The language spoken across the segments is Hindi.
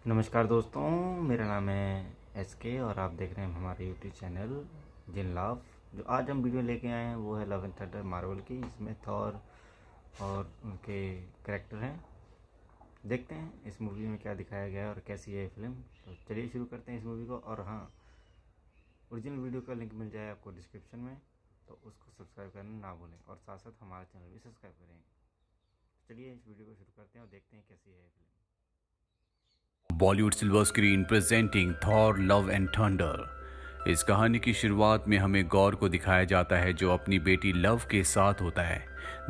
नमस्कार दोस्तों, मेरा नाम है SK और आप देख रहे हैं हमारे यूट्यूब चैनल जिन लव। जो आज हम वीडियो लेके आए हैं वो है लव एंड थंडर मार्वल की। इसमें थॉर और उनके कैरेक्टर हैं। देखते हैं इस मूवी में क्या दिखाया गया है और कैसी है ये फिल्म। तो चलिए शुरू करते हैं इस मूवी को। और हाँ, ओरिजिनल वीडियो का लिंक मिल जाए आपको डिस्क्रिप्शन में, तो उसको सब्सक्राइब करना ना भूलें और साथ साथ हमारा चैनल भी सब्सक्राइब करें। चलिए इस वीडियो को शुरू करते हैं और देखते हैं कैसी है ये film. Bollywood silver screen presenting Thor love and thunder. इस कहानी की शुरुआत में हमें गौर को दिखाया जाता है जो अपनी बेटी लव के साथ होता है।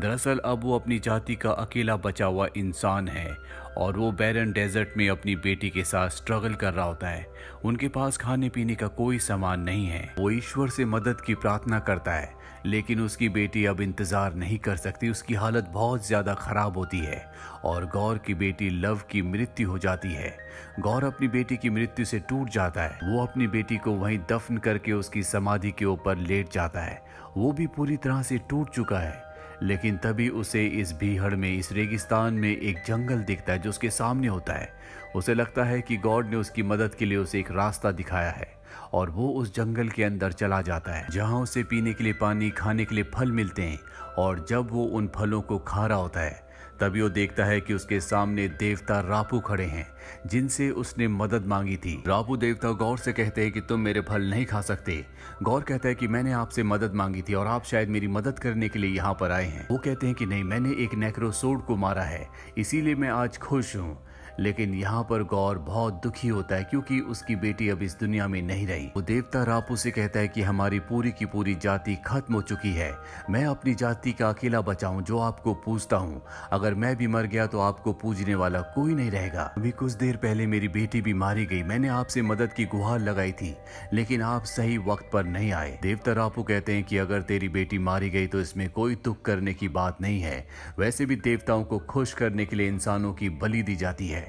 दरअसल अब वो अपनी जाति का अकेला बचा हुआ इंसान है और वो बैरन डेजर्ट में अपनी बेटी के साथ स्ट्रगल कर रहा होता है। उनके पास खाने पीने का कोई सामान नहीं है। वो ईश्वर से मदद की प्रार्थना करता है, लेकिन उसकी बेटी अब इंतजार नहीं कर सकती। उसकी हालत बहुत ज्यादा खराब होती है और गौर की बेटी लव की मृत्यु हो जाती है। गौर अपनी बेटी की मृत्यु से टूट जाता है। वो अपनी बेटी को वहीं दफन करके उसकी समाधि के ऊपर लेट जाता है। वो भी पूरी तरह से टूट चुका है। लेकिन तभी उसे इस भीड़ में, इस रेगिस्तान में एक जंगल दिखता है जो उसके सामने होता है। उसे लगता है कि गॉड ने उसकी मदद के लिए उसे एक रास्ता दिखाया है और वो उस जंगल के अंदर चला जाता है जहां उसे पीने के लिए पानी, खाने के लिए फल मिलते हैं। और जब वो उन फलों को खा रहा होता है तभी वो देखता है कि उसके सामने देवता रापू खड़े हैं जिनसे उसने मदद मांगी थी। रापू देवता गौर से कहते हैं कि तुम मेरे फल नहीं खा सकते। गौर कहता है कि मैंने आपसे मदद मांगी थी और आप शायद मेरी मदद करने के लिए यहाँ पर आए हैं। वो कहते हैं कि नहीं, मैंने एक नेक्रोसोर्ड को मारा है, इसीलिए मैं आज खुश हूँ। लेकिन यहाँ पर गौर बहुत दुखी होता है क्योंकि उसकी बेटी अब इस दुनिया में नहीं रही। वो देवता रापू से कहता है कि हमारी पूरी की पूरी जाति खत्म हो चुकी है। मैं अपनी जाति का अकेला बचा हूँ जो आपको पूजता हूँ। अगर मैं भी मर गया तो आपको पूजने वाला कोई नहीं रहेगा। अभी कुछ देर पहले मेरी बेटी भी मारी गई। मैंने आपसे मदद की गुहार लगाई थी, लेकिन आप सही वक्त पर नहीं आए। देवता रापू कहते हैं कि अगर तेरी बेटी मारी गई तो इसमें कोई दुख करने की बात नहीं है। वैसे भी देवताओं को खुश करने के लिए इंसानों की बलि दी जाती है।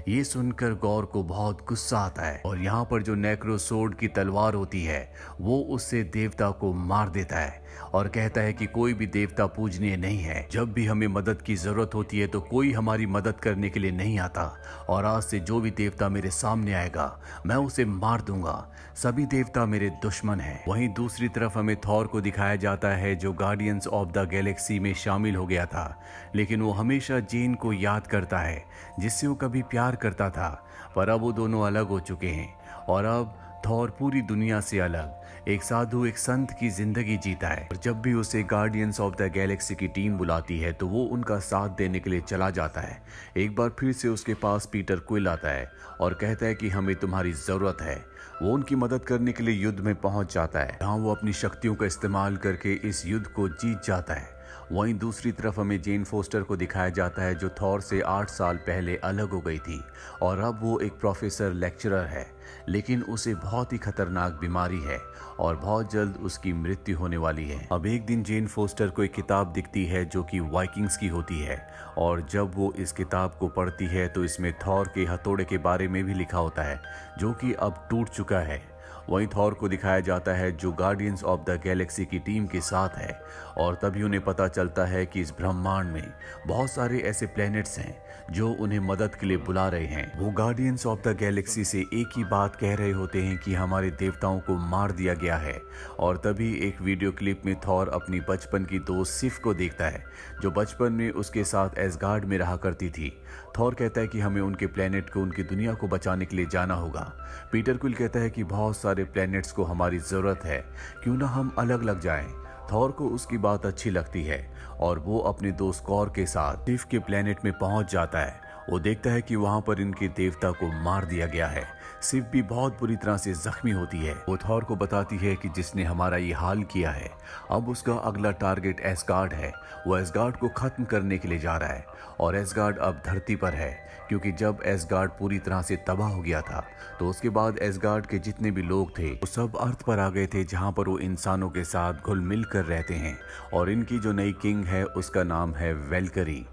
ये सुनकर गौर को बहुत गुस्सा आता है और यहाँ पर जो नेक्रोसोर्ड की तलवार होती है वो उससे देवता को मार देता है और कहता है कि कोई भी देवता पूजनीय नहीं है। जब भी हमें मदद की जरूरत होती है तो कोई हमारी मदद करने के लिए नहीं आता और आज से जो भी देवता मेरे सामने आएगा मैं उसे मार दूंगा। सभी देवता मेरे दुश्मन हैं। वहीं दूसरी तरफ हमें थॉर को दिखाया जाता है जो गार्डियंस ऑफ द गैलेक्सी में शामिल हो गया था, लेकिन वो हमेशा जेन को याद करता है जिससे वो कभी प्यार करता था। पर अब वो दोनों अलग हो चुके हैं और अब थॉर पूरी दुनिया से अलग एक साधु, एक संत की जिंदगी जीता है। और जब भी उसे गार्डियंस ऑफ द गैलेक्सी की टीम बुलाती है तो वो उनका साथ देने के लिए चला जाता है। एक बार फिर से उसके पास पीटर क्विल आता है और कहता है कि हमें तुम्हारी जरूरत है। वो उनकी मदद करने के लिए युद्ध में पहुंच जाता है जहां वो अपनी शक्तियों का इस्तेमाल करके इस युद्ध को जीत जाता है। वहीं दूसरी तरफ हमें जेन फोस्टर को दिखाया जाता है जो थॉर से 8 साल पहले अलग हो गई थी और अब वो एक प्रोफेसर लेक्चरर है, लेकिन उसे बहुत ही खतरनाक बीमारी है और बहुत जल्द उसकी मृत्यु होने वाली है। अब एक दिन जेन फोस्टर को एक किताब दिखती है जो कि वाइकिंग्स की होती है और जब वो इस किताब को पढ़ती है तो इसमें थॉर के हथौड़े के बारे में भी लिखा होता है जो कि अब टूट चुका है। वहीं थॉर को दिखाया जाता है जो गार्डियंस ऑफ द गैलेक्सी की टीम के साथ है और तभी उन्हें पता चलता है कि इस ब्रह्मांड में बहुत सारे ऐसे प्लैनेट्स हैं जो उन्हें मदद के लिए बुला रहे हैं। वो गार्डियंस ऑफ द गैलेक्सी से एक ही बात कह रहे होते हैं कि हमारे देवताओं को मार दिया गया है। और तभी एक वीडियो क्लिप में थॉर अपनी बचपन की दोस्त सिफ को देखता है जो बचपन में उसके साथ एसगार्ड में रहा करती थी। थॉर कहता है कि हमें उनके प्लेनेट को, उनकी दुनिया को बचाने के लिए जाना होगा। पीटर क्विल कहता है कि बहुत सारे प्लैनेट्स को हमारी जरूरत है, क्यों ना हम अलग लग जाएं। थॉर को उसकी बात अच्छी लगती है और वो अपने दोस्त गौर के साथ सिफ के प्लेनेट में पहुंच जाता है। वो देखता है कि वहां पर इनके देवता को मार दिया गया है। सिफ भी बहुत बुरी तरह से जख्मी होती है। वो थॉर को बताती है कि जिसने हमारा ये हाल किया है अब उसका अगला टारगेट एसगार्ड है। वो एसगार्ड को खत्म करने के लिए जा रहा है और एसगार्ड अब धरती पर है क्योंकि जब एसगार्ड पूरी तरह से तबाह हो गया था तो उसके बाद एसगार्ड के जितने भी लोग थे वो सब अर्थ पर आ गए थे जहां पर वो इंसानों के साथ घुल मिल कर रहते हैं और इनकी जो नई किंग है उसका नाम है वेलकरी।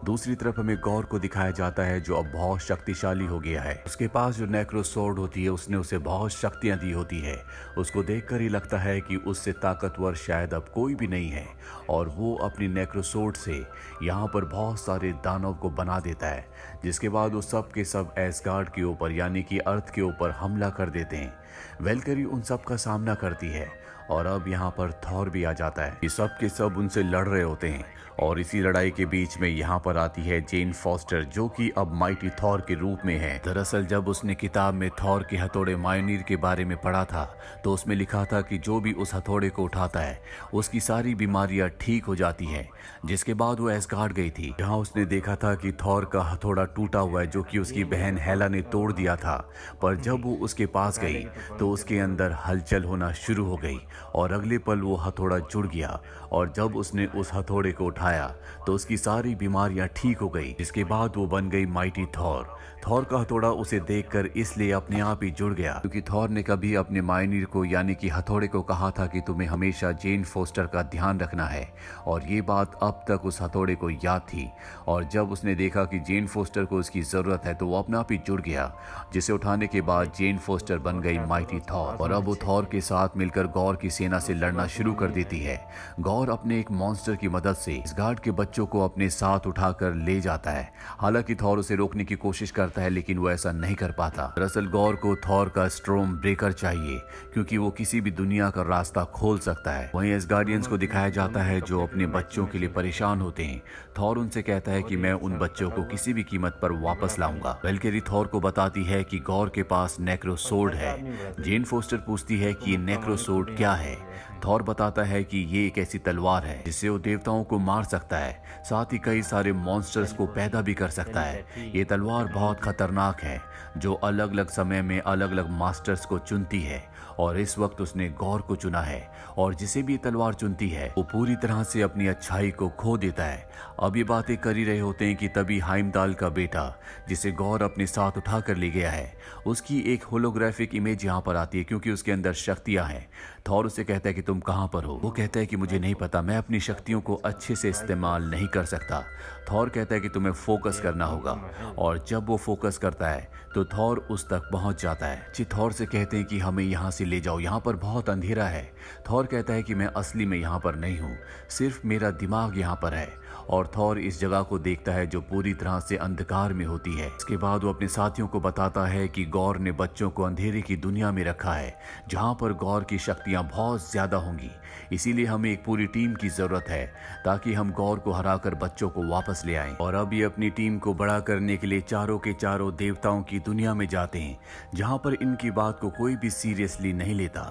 दूसरी तरफ हमें गौर को दिखाया जाता है जो अब बहुत शक्तिशाली हो गया है। उसके पास जो नेक्रो सोर्ड होती है उसने उसे बहुत शक्तियां दी होती है। उसको देखकर ही लगता है कि उससे ताकतवर शायद अब कोई भी नहीं है और वो अपनी नेक्रो सोर्ड से यहाँ पर बहुत सारे दानव को बना देता है, जिसके बाद वो सब के सब एसगार्ड के ऊपर यानी कि अर्थ के ऊपर हमला कर देते हैं। वेलकरी उन सब का सामना करती है और अब यहाँ पर थॉर भी आ जाता है। ये सब के सब उनसे लड़ रहे होते हैं और इसी लड़ाई के बीच में यहाँ पर आती है जेन फॉस्टर जो कि अब माइटी थॉर के रूप में है। दरअसल जब उसने किताब में थॉर के हथौड़े मायोनीर के बारे में पढ़ा था तो उसमें लिखा था कि जो भी उस हथौड़े को उठाता है उसकी सारी बीमारियां ठीक हो जाती हैं। जिसके बाद वो एसगार्ड गई थी जहाँ उसने देखा था कि थॉर का हथौड़ा टूटा हुआ है जो कि उसकी बहन हेला ने तोड़ दिया था। पर जब वो उसके पास गई तो उसके अंदर हलचल होना शुरू हो गई और अगले पल वो हथौड़ा जुड़ गया और जब उसने उस हथौड़े को उठाया तो उसकी सारी बीमारियां ठीक हो गई। जिसके बाद वो बन गई माइटी थॉर। थॉर का हथौड़ा उसे देखकर इसलिए अपने आप ही जुड़ गया क्योंकि थॉर ने कभी अपने मायोनीर को यानी कि हथौड़े को कहा था कि तुम्हें हमेशा जेन फोस्टर का ध्यान रखना है और ये बात अब तक उस हथौड़े को याद थी। और जब उसने देखा कि जेन फोस्टर को उसकी जरूरत है तो वो अपने आप ही जुड़ गया, जिसे उठाने के बाद जेन फोस्टर बन गई माइटी थॉर और अब वो थॉर के साथ मिलकर गौर की सेना से लड़ना शुरू कर देती है। गौर अपने एक मॉन्स्टर की मदद से इस गार्ड के बच्चों को अपने साथ उठाकर ले जाता है। हालांकि थॉर उसे रोकने की कोशिश करता है लेकिन वो ऐसा नहीं कर पाता। दरअसल गौर को थॉर का स्ट्रॉम ब्रेकर चाहिए क्योंकि वो किसी भी दुनिया का रास्ता खोल सकता है। वहीं एसगार्डियंस को दिखाया जाता है जो अपने बच्चों के लिए परेशान होते हैं। थॉर उनसे कहता है कि मैं उन बच्चों को किसी भी कीमत पर वापस लाऊंगा। वेलकरी थॉर को बताती है कि गौर के पास नेक्रो सोर्ड है। जेन फोस्टर पूछती है कि ये नेक्रो सोर्ड क्या है। थॉर बताता है कि ये एक ऐसी तलवार है जिससे वो देवताओं को मार सकता है, साथ ही कई सारे मॉन्स्टर्स को पैदा भी कर सकता है। ये तलवार बहुत खतरनाक है जो अलग अलग समय में अलग अलग मास्टर्स को चुनती है और इस वक्त उसने गौर को चुना है और जिसे भी तलवार चुनती है वो पूरी तरह से अपनी अच्छाई को खो देता है। अब ये बातें कर ही रहे होते हैं कि तभी हाइमदाल का बेटा जिसे गौर अपने साथ उठा कर ले गया है उसकी एक होलोग्राफिक इमेज यहाँ पर आती है क्योंकि उसके अंदर शक्तियां हैं। थॉर उसे कहता है कि तुम कहाँ पर हो। वो कहता है कि मुझे नहीं पता, मैं अपनी शक्तियों को अच्छे से इस्तेमाल नहीं कर सकता। थॉर कहता है कि तुम्हें फोकस करना होगा और जब वो फोकस करता है तो थॉर उस तक पहुंच जाता है। थॉर से कहते हैं कि हमें यहाँ से ले जाओ, यहाँ पर बहुत अंधेरा है। थॉर कहता है कि मैं असली में यहाँ पर नहीं हूँ, सिर्फ मेरा दिमाग यहाँ पर है। और थॉर इस जगह को देखता है जो पूरी तरह से अंधकार में होती है। इसके बाद वो अपने साथियों को बताता है कि गौर ने बच्चों को अंधेरे की दुनिया में रखा है जहाँ पर गौर की शक्तियाँ बहुत ज्यादा होंगी। इसीलिए हमें एक पूरी टीम की जरूरत है ताकि हम गौर को हराकर बच्चों को वापस ले आएं। और अब ये अपनी टीम को बड़ा करने के लिए चारों के चारों देवताओं की दुनिया में जाते हैं जहाँ पर इनकी बात को कोई भी सीरियसली नहीं लेता।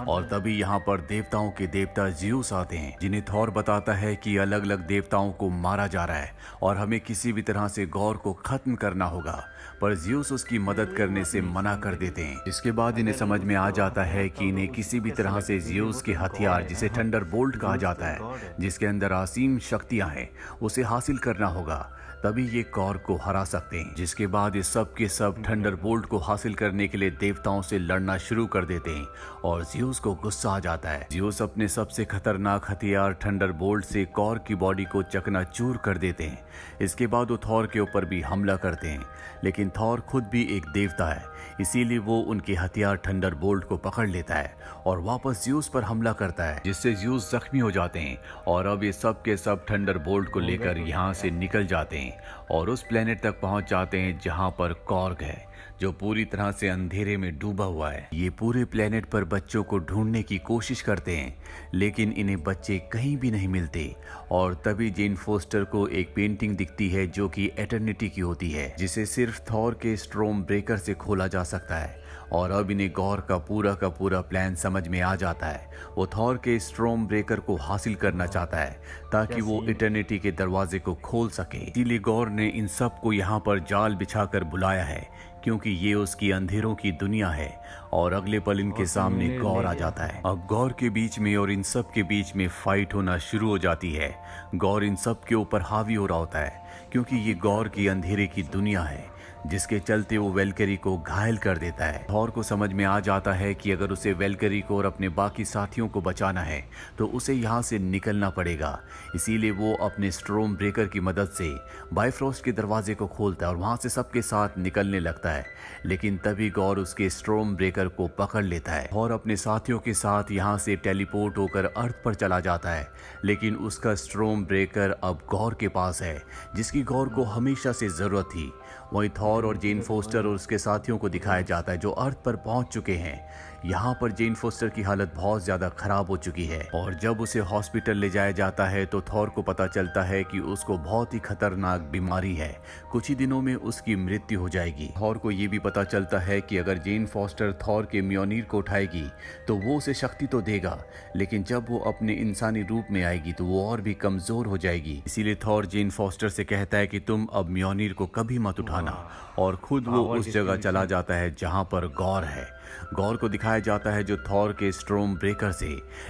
और तभी यहाँ पर देवताओं के देवता ज़्यूस आते हैं जिन्हें थॉर बताता है कि अलग अलग देवताओं को मारा जा रहा है और हमें किसी भी तरह से गौर को खत्म करना होगा। पर ज़्यूस उसकी मदद करने से मना कर देते हैं। इसके बाद इन्हें समझ में आ जाता है कि इन्हें किसी भी तरह से ज़्यूस के हथियार जिसे थंडरबोल्ट कहा जाता है जिसके अंदर असीम शक्तियां हैं उसे हासिल करना होगा, तभी ये गौर को हरा सकते हैं। जिसके बाद ये सब के सब थंडरबोल्ट को हासिल करने के लिए देवताओं से लड़ना शुरू कर देते हैं और ज़्यूस को गुस्सा आ जाता है। ज़्यूस अपने सबसे खतरनाक हथियार थंडरबोल्ट से गौर की बॉडी को चकनाचूर कर देते हैं। इसके बाद वो थॉर के ऊपर भी हमला करते हैं, लेकिन थॉर खुद भी एक देवता है इसीलिए वो उनके हथियार थंडरबोल्ट को पकड़ लेता है और वापस ज़्यूस पर हमला करता है जिससे ज़्यूस जख्मी हो जाते हैं। और अब ये सब के सब थंडरबोल्ट को लेकर यहाँ से निकल जाते हैं और उस प्लेनेट तक पहुंच जाते हैं जहां पर कॉर्ग है जो पूरी तरह से अंधेरे में डूबा हुआ है। ये पूरे प्लेनेट पर बच्चों को ढूंढने की कोशिश करते हैं लेकिन इन्हें बच्चे कहीं भी नहीं मिलते। और तभी जेन फोस्टर को एक पेंटिंग दिखती है जो कि एटर्निटी की होती है जिसे सिर्फ थॉर के स्ट्रॉम ब्रेकर से खोला जा सकता है। और अब इन्हें गौर का पूरा प्लान समझ में आ जाता है। वो थॉर के स्ट्रॉम ब्रेकर को हासिल करना चाहता है ताकि वो इटर्निटी के दरवाजे को खोल सके। इसीलिए गौर ने इन सब को यहाँ पर जाल बिछाकर बुलाया है क्योंकि ये उसकी अंधेरों की दुनिया है। और अगले पल इनके सामने गौर आ जाता है। अब गौर के बीच में और इन सब के बीच में फाइट होना शुरू हो जाती है। गौर इन सब के ऊपर हावी हो रहा होता है क्योंकि ये गौर की अंधेरे की दुनिया है जिसके चलते वो वेलकरी को घायल कर देता है। थॉर को समझ में आ जाता है कि अगर उसे वेलकरी को और अपने बाकी साथियों को बचाना है तो उसे यहाँ से निकलना पड़ेगा। इसीलिए वो अपने स्टॉर्म ब्रेकर की मदद से बाइफ्रोस्ट के दरवाजे को खोलता है और वहां से सबके साथ निकलने लगता है। लेकिन तभी गौर उसके स्टॉर्म ब्रेकर को पकड़ लेता है और अपने साथियों के साथ यहाँ से टेलीपोर्ट होकर अर्थ पर चला जाता है। लेकिन उसका स्टॉर्म ब्रेकर अब गौर के पास है, जिसकी गौर को हमेशा से जरूरत थी। वहीं थॉर और जेन फोस्टर और उसके साथियों को दिखाया जाता है जो अर्थ पर पहुंच चुके हैं। यहाँ पर जेन फोस्टर की हालत बहुत ज्यादा खराब हो चुकी है और जब उसे हॉस्पिटल ले जाया जाता है तो थॉर को पता चलता है कि उसको बहुत ही खतरनाक बीमारी है, कुछ ही दिनों में उसकी मृत्यु हो जाएगी। थॉर को ये भी पता चलता है कि अगर जेन फोस्टर थॉर के म्योनीर को उठाएगी तो वो उसे शक्ति तो देगा, लेकिन जब वो अपने इंसानी रूप में आएगी तो वो और भी कमजोर हो जाएगी। इसीलिए थॉर जेन फोस्टर से कहता है कि तुम अब म्योनीर को कभी मत उठाना और खुद वो उस जगह चला जाता है जहां पर गौर है। गौर को दिखाया जाता है जो थॉर के स्टॉर्म ब्रेकर से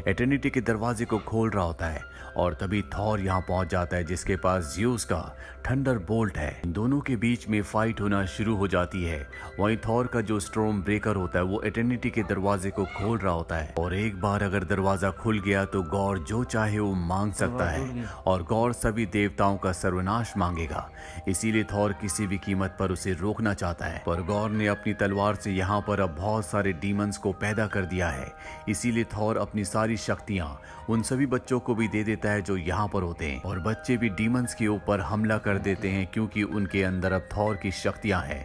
एटर्निटी के दरवाजे को खोल रहा होता है और तभी थॉर यहाँ पहुंच जाता है जिसके पास ज़्यूस का थंडर बोल्ट है। इन दोनों के बीच में फाइट होना शुरू हो जाती है। वहीं थॉर का जो स्टॉर्म ब्रेकर होता है वो एटर्निटी के दरवाजे को खोल रहा होता है और एक बार अगर दरवाजा खुल गया तो गौर जो चाहे वो मांग सकता है और गौर सभी देवताओं का सर्वनाश मांगेगा। इसीलिए थॉर किसी भी कीमत पर उसे रोकना चाहता है, पर गौर ने अपनी तलवार से यहाँ पर अब बहुत सारे डीमंस को पैदा कर दिया है। इसीलिए थॉर अपनी सारी शक्तियां उन सभी बच्चों को भी दे देता है जो यहाँ पर होते हैं और बच्चे भी डीमंस के ऊपर हमला कर देते हैं क्योंकि उनके अंदर अब थॉर की शक्तियां हैं।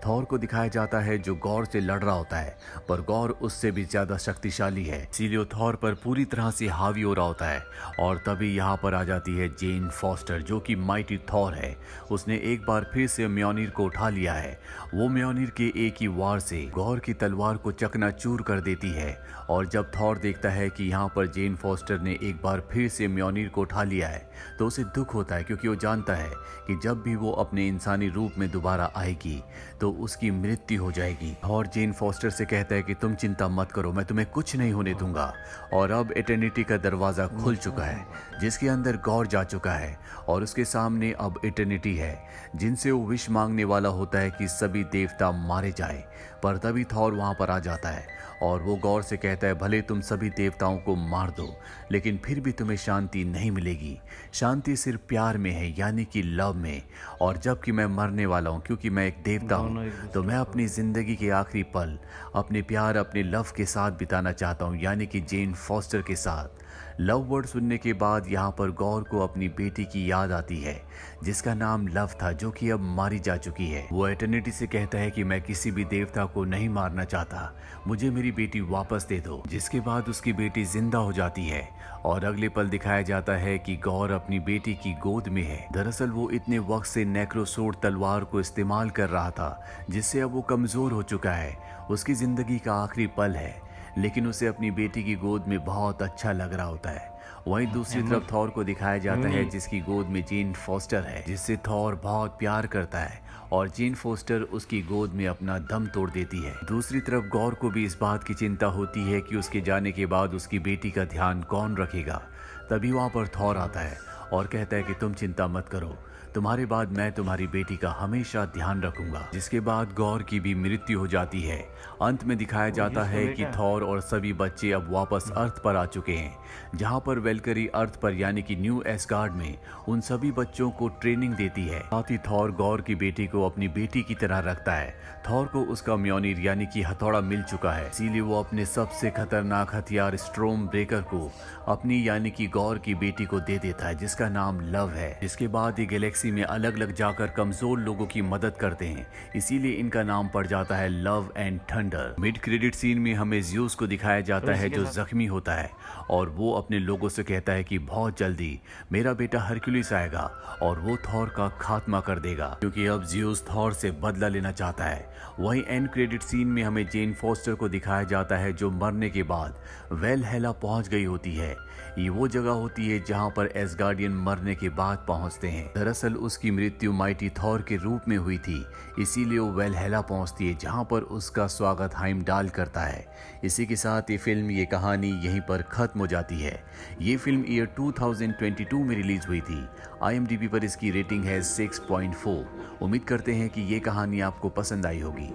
थॉर को दिखाया जाता है जो गौर से लड़ रहा होता है, पर गौर उससे भी ज्यादा शक्तिशाली है, इसीलिए थॉर पर पूरी तरह से हावी हो रहा होता है। और तभी यहाँ पर आ जाती है जेन फोस्टर जो कि माइटी थॉर है। उसने एक बार फिर से म्योनीर को उठा लिया है। वो म्योनीर के एक ही वार से गौर की तलवार को चकनाचूर कर देती है और जब थॉर देखता है कि यहाँ पर जेन फोस्टर ने एक बार फिर से म्योनीर को उठा लिया है तो उसे दुख होता है क्योंकि वो जानता है कि जब भी वो अपने इंसानी रूप में दोबारा आएगी तो उसकी मृत्यु हो जाएगी। और जेन फोस्टर से कहता है कि तुम चिंता मत करो, मैं तुम्हें कुछ नहीं होने दूंगा। और अब एटर्निटी का दरवाजा खुल चुका है जिसके अंदर गौर जा चुका है और उसके सामने अब एटर्निटी है जिनसे वो विश मांगने वाला होता है कि सभी देवता मारे जाए। पर तभी थॉर वहां पर आ जाता है और वो गौर से कहता है भले तुम सभी देवताओं को मार दो लेकिन फिर भी तुम्हें शांति नहीं मिलेगी। शांति सिर्फ प्यार में है, यानी कि लव में। और जबकि मैं मरने वाला हूँ क्योंकि मैं एक देवता हूँ तो मैं अपनी जिंदगी के आखिरी पल अपने प्यार अपने लव के साथ बिताना चाहता हूँ, यानी कि जेन फोस्टर के साथ। लव वर्ड सुनने के बाद यहाँ पर गौर को अपनी बेटी की याद आती है जिसका नाम लव था, जो कि अब मारी जा चुकी है। वो एटर्निटी से कहता है कि मैं किसी भी देवता को नहीं मारना चाहता, मुझे मेरी बेटी वापस दे दो। जिसके बाद उसकी बेटी जिंदा हो जाती है और अगले पल दिखाया जाता है कि गौर अपनी बेटी की गोद में है। दरअसल वो इतने वक्त से नेक्रोसोर्ड तलवार को इस्तेमाल कर रहा था जिससे अब वो कमजोर हो चुका है। उसकी जिंदगी का आखिरी पल है लेकिन उसे अपनी बेटी की गोद में बहुत अच्छा लग रहा होता है। वहीं दूसरी तरफ थॉर को दिखाया जाता है जिसकी गोद में जेन फोस्टर है, जिससे थॉर बहुत प्यार करता है और जेन फोस्टर उसकी गोद में अपना दम तोड़ देती है। दूसरी तरफ गौर को भी इस बात की चिंता होती है कि उसके जाने के बाद उसकी बेटी का ध्यान कौन रखेगा। तभी वहां पर थॉर आता है और कहता है कि तुम चिंता मत करो, तुम्हारे बाद मैं तुम्हारी बेटी का हमेशा ध्यान रखूंगा। जिसके बाद गौर की भी मृत्यु हो जाती है। अंत में दिखाया जाता है कि थॉर और सभी बच्चे अब वापस अर्थ पर आ चुके हैं, जहां पर वेलकरी अर्थ पर यानी कि न्यू एस्गार्ड में उन सभी बच्चों को ट्रेनिंग देती है। साथ ही थॉर गौर की बेटी को अपनी बेटी की तरह रखता है। थॉर को उसका म्योनीर यानी कि हथौड़ा मिल चुका है, इसीलिए वो अपने सबसे खतरनाक हथियार स्टॉर्म ब्रेकर को अपनी यानी कि गौर की बेटी को दे देता है जिसका नाम लव है। जिसके बाद ये गैलेक्सी में अलग अलग जाकर कमजोर लोगों की मदद करते हैं, इसीलिए इनका नाम पड़ जाता है love and thunder. Mid credit scene में हमें ज़्यूस को दिखाया जाता है जो जख्मी होता है और वो अपने लोगों से कहता है कि बहुत जल्दी मेरा बेटा हरक्यूलिस आएगा और वो थॉर का खात्मा कर देगा, क्योंकि अब ज़्यूस थॉर से बदला लेना चाहता है। वहीं एंड क्रेडिट सीन में हमें जेन फोस्टर को दिखाया जाता है जो मरने के बाद वेलहेला पहुंच गई होती है। ये वो जगह होती है जहां पर एसगार्डियन मरने के बाद पहुंचते हैं। दरअसल दरअसल उसकी मृत्यु माइटी थॉर के रूप में हुई थी, इसीलिए वो वेलहेला पहुंचती है जहां पर उसका स्वागत हाइमडाल करता है। इसी के साथ ये कहानी यहीं पर खत्म हो जाती है। ये फिल्म ईयर 2022 में रिलीज हुई थी। IMDb पर इसकी रेटिंग है 6.4। उम्मीद करते हैं कि ये कहानी आपको पसंद आई होगी।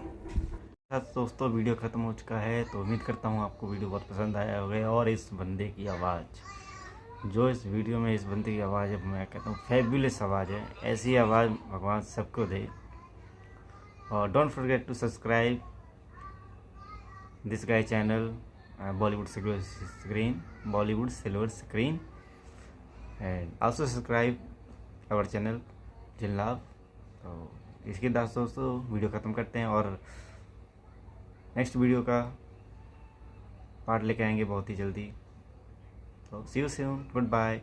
दोस्तों वीडियो ख़त्म हो चुका है, तो उम्मीद करता हूँ आपको वीडियो बहुत पसंद आया होगा। और इस बंदे की आवाज़, जो इस वीडियो में इस बंदे की आवाज़ है, मैं कहता हूँ फैबुलस आवाज़ है। ऐसी आवाज़ भगवान सबको दे। और don't forget to subscribe this guy channel Bollywood silver screen and also subscribe our channel gin love. तो इसके साथ दोस्तों वीडियो ख़त्म करते हैं और नेक्स्ट वीडियो का पार्ट लेके आएंगे बहुत ही जल्दी। तो सी यू सून, गुड बाय।